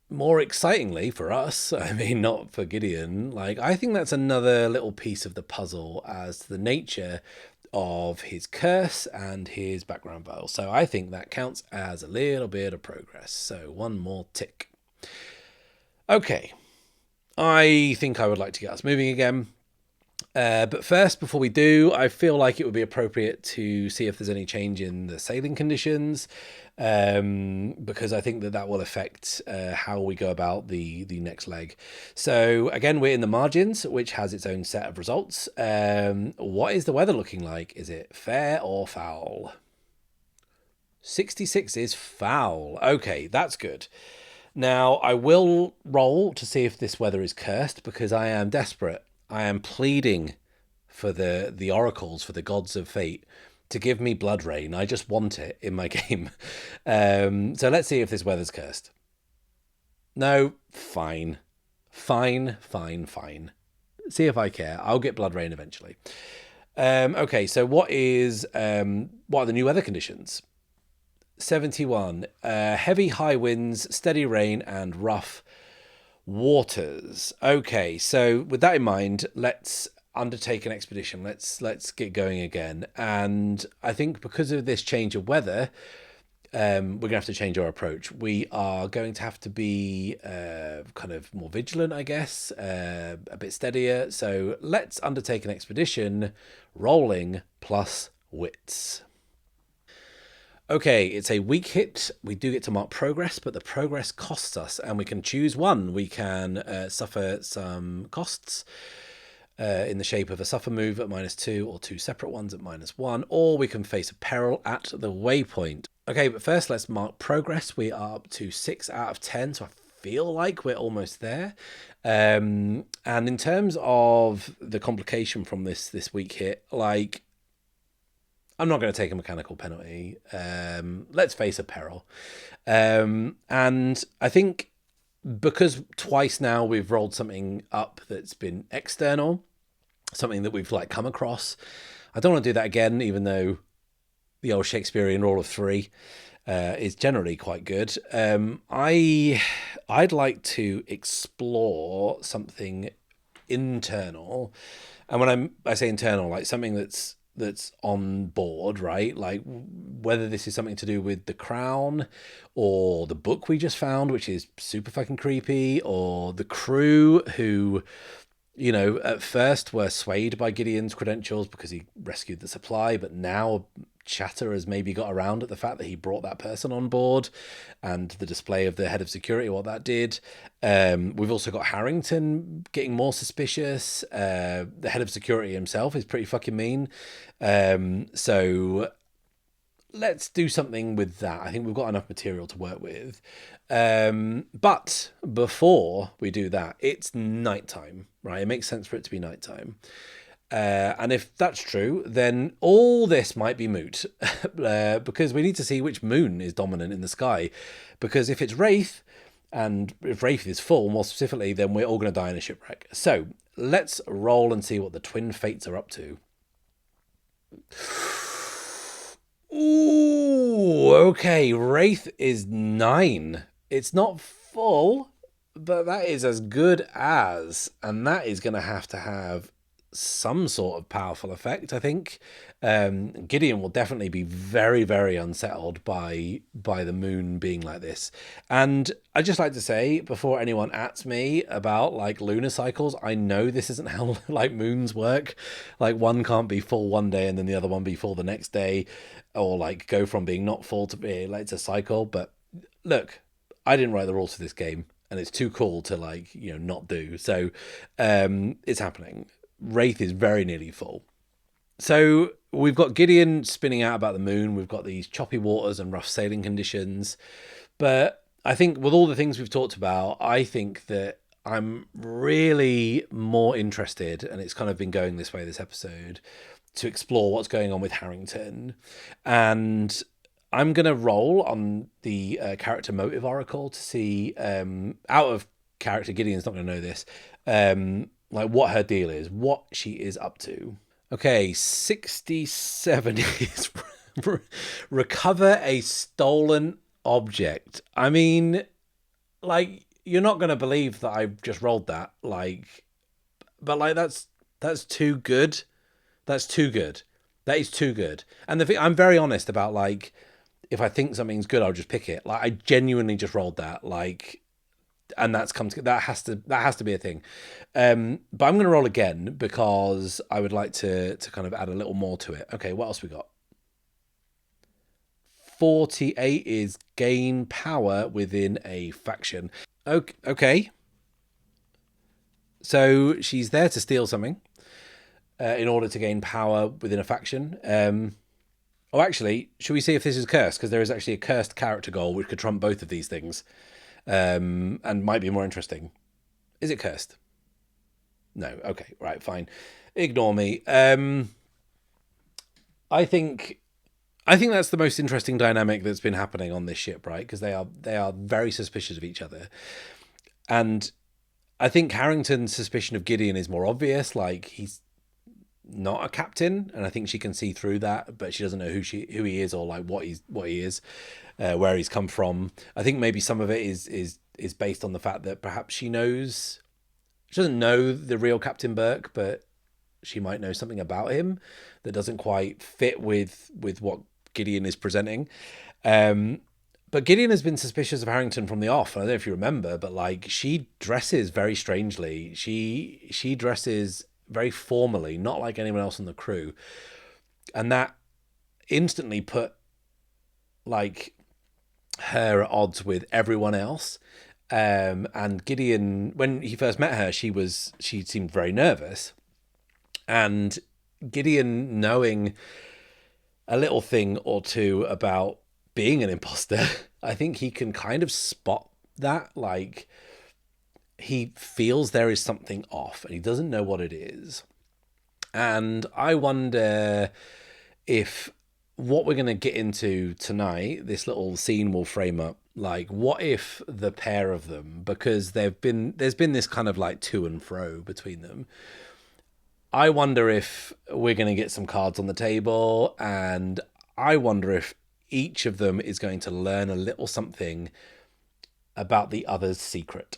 more excitingly for us, I mean, not for Gideon, I think that's another little piece of the puzzle as to the nature of his curse and his background veil. So I think that counts as a little bit of progress. So one more tick. Okay. I think I would like to get us moving again. But first, before we do, I feel like it would be appropriate to see if there's any change in the sailing conditions. because I think that will affect how we go about the next leg. So again, we're in the margins, which has its own set of results. What is the weather looking like? Is it fair or foul? 66 is foul. Okay, that's good. Now, I will roll to see if this weather is cursed, because I am desperate. I am pleading for the oracles, for the gods of fate, to give me blood rain. I just want it in my game. So let's see if this weather's cursed. No, fine. Fine. See if I care. I'll get blood rain eventually. Okay, so what are the new weather conditions? 71. Heavy high winds, steady rain, and rough waters. Okay, so with that in mind, let's undertake an expedition. Let's get going again. And I think because of this change of weather, we're gonna have to change our approach. We are going to have to be kind of more vigilant, I guess, a bit steadier. So let's undertake an expedition, rolling plus wits. Okay, it's a weak hit. We do get to mark progress, but the progress costs us, and we can choose one. We can suffer some costs in the shape of a suffer move at -2, or two separate ones at -1, or we can face a peril at the waypoint. Okay, but first let's mark progress. We are up to 6 out of 10, so I feel like we're almost there. And in terms of the complication from this weak hit, like, I'm not going to take a mechanical penalty. Let's face a peril. And I think because twice now we've rolled something up that's been external, something that we've like come across, I don't want to do that again, even though the old Shakespearean rule of 3 is generally quite good. I'd like to explore something internal. And when I say internal, like something that's on board, right? Like whether this is something to do with the crown, or the book we just found, which is super fucking creepy, or the crew who, you know, at first were swayed by Gideon's credentials because he rescued the supply, but now chatter has maybe got around at the fact that he brought that person on board, and the display of the head of security, what that did. We've also got Harrington getting more suspicious. The head of security himself is pretty fucking mean. So let's do something with that. I think we've got enough material to work with. But before we do that, it's nighttime, right? It makes sense for it to be nighttime. And if that's true, then all this might be moot, because we need to see which moon is dominant in the sky. Because if it's Wraith, and if Wraith is full, more specifically, then we're all going to die in a shipwreck. So let's roll and see what the twin fates are up to. Ooh, okay. Wraith is 9. It's not full, but that is as good as, and that is going to have some sort of powerful effect, I think. Gideon will definitely be very, very unsettled by the moon being like this. And I'd just like to say, before anyone ats me about like lunar cycles, I know this isn't how like moons work. Like one can't be full one day and then the other one be full the next day, or like go from being not full to be like, it's a cycle. But look, I didn't write the rules for this game, and it's too cool to like, you know, not do. So it's happening. Wraith is very nearly full. So we've got Gideon spinning out about the moon. We've got these choppy waters and rough sailing conditions. But I think with all the things we've talked about, I think that I'm really more interested, and it's kind of been going this way this episode, to explore what's going on with Harrington. And I'm going to roll on the character motive oracle to see, out of character, Gideon's not going to know this, like what her deal is, what she is up to. Okay, 67 is recover a stolen object. I mean, like, you're not going to believe that I just rolled that, like, but like that's too good. That's too good. That is too good. And the thing, I'm very honest about, like, if I think something's good, I'll just pick it. Like, I genuinely just rolled that, like, and that has to be a thing. But I'm going to roll again because I would like to kind of add a little more to it. Okay, what else we got? 48 is gain power within a faction. Okay. So she's there to steal something in order to gain power within a faction. Actually, should we see if this is cursed? Because there is actually a cursed character goal which could trump both of these things and might be more interesting. Is it cursed? No. Okay. Right. Fine. Ignore me. I think that's the most interesting dynamic that's been happening on this ship, right? Because they are very suspicious of each other, and I think Harrington's suspicion of Gideon is more obvious. Like, he's not a captain, and I think she can see through that, but she doesn't know who he is, or like what he is, where he's come from. I think maybe some of it is based on the fact that perhaps she doesn't know the real Captain Burke, but she might know something about him that doesn't quite fit with what Gideon is presenting. But Gideon has been suspicious of Harrington from the off. I don't know if you remember, but like, she dresses very strangely. She dresses very formally, not like anyone else on the crew. And that instantly put like her at odds with everyone else. And Gideon, when he first met her, she seemed very nervous. And Gideon, knowing a little thing or two about being an imposter, I think he can kind of spot that. Like, he feels there is something off and he doesn't know what it is. And I wonder if what we're going to get into tonight, this little scene will frame up, like, what if the pair of them, because there's been this kind of like to and fro between them. I wonder if we're going to get some cards on the table, and I wonder if each of them is going to learn a little something about the other's secret.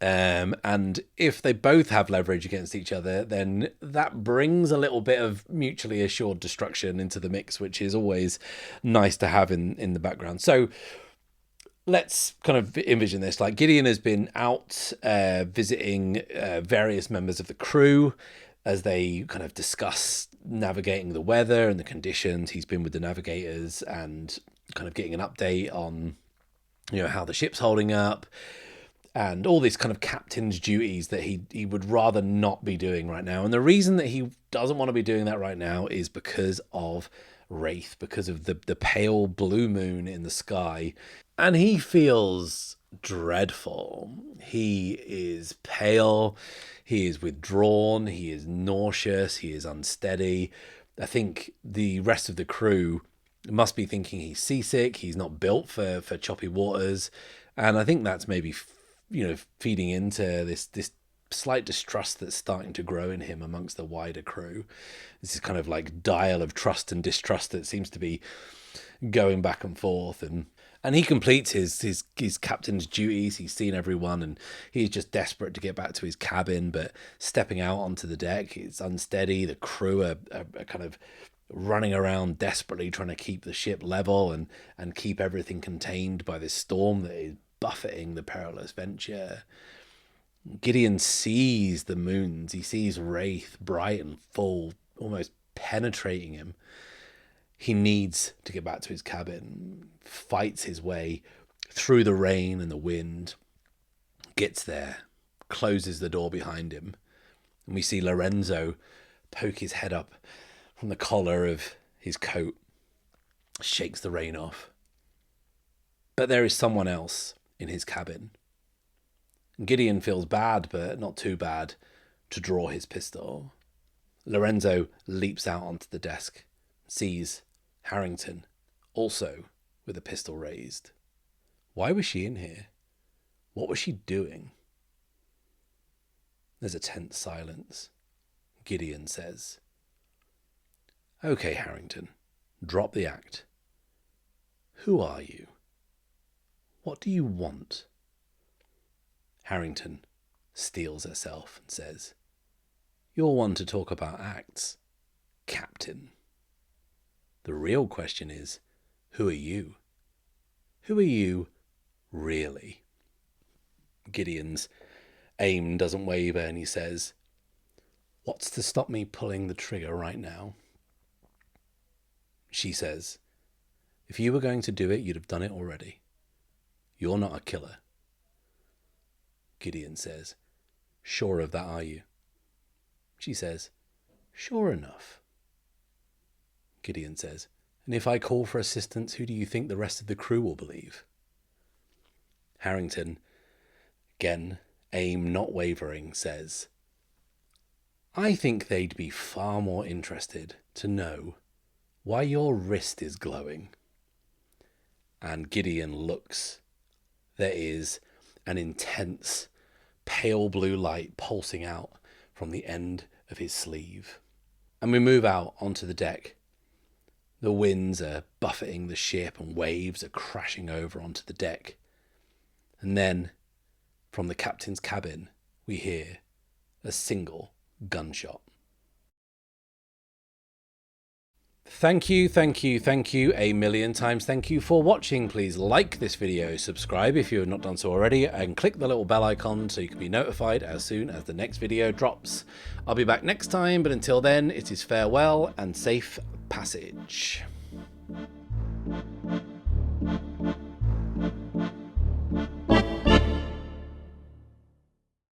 And if they both have leverage against each other, then that brings a little bit of mutually assured destruction into the mix, which is always nice to have in the background. So let's kind of envision this. Like, Gideon has been out visiting various members of the crew as they kind of discuss navigating the weather and the conditions. He's been with the navigators and kind of getting an update on, how the ship's holding up and all these kind of captain's duties that he would rather not be doing right now. And the reason that he doesn't want to be doing that right now is because of Wraith, because of the pale blue moon in the sky. And he feels dreadful. He is pale, he is withdrawn, he is nauseous, he is unsteady. I think the rest of the crew must be thinking he's seasick, he's not built for choppy waters. And I think that's maybe, feeding into this slight distrust that's starting to grow in him amongst the wider crew. This is kind of like dial of trust and distrust that seems to be going back and forth. And he completes his captain's duties. He's seen everyone and he's just desperate to get back to his cabin, but stepping out onto the deck, it's unsteady. The crew are kind of running around desperately trying to keep the ship level and keep everything contained by this storm that is buffeting the perilous venture. Gideon sees the moons. He sees Wraith bright and full, almost penetrating him. He needs to get back to his cabin, fights his way through the rain and the wind, gets there, closes the door behind him. And we see Lorenzo poke his head up from the collar of his coat, shakes the rain off. But there is someone else in his cabin. Gideon feels bad, but not too bad, to draw his pistol. Lorenzo leaps out onto the desk, sees Harrington, also with a pistol raised. Why was she in here? What was she doing? There's a tense silence. Gideon says, "Okay, Harrington, drop the act. Who are you? What do you want?" Harrington steels herself and says, "You're one to talk about acts, Captain. The real question is, who are you? Who are you, really?" Gideon's aim doesn't waver and he says, "What's to stop me pulling the trigger right now?" She says, If you were going to do it, you'd have done it already. You're not a killer. Gideon says, sure of that, are you? She says, sure enough. Gideon says, and if I call for assistance, who do you think the rest of the crew will believe? Harrington, again, aim not wavering, says, I think they'd be far more interested to know why your wrist is glowing. And Gideon looks. There is an intense, pale blue light pulsing out from the end of his sleeve. And we move out onto the deck. The winds are buffeting the ship and waves are crashing over onto the deck. And then, from the captain's cabin, we hear a single gunshot. Thank you a million times. Thank you for watching. Please like this video, subscribe if you have not done so already, and click the little bell icon so you can be notified as soon as the next video drops. I'll be back next time, but until then, it is farewell and safe passage.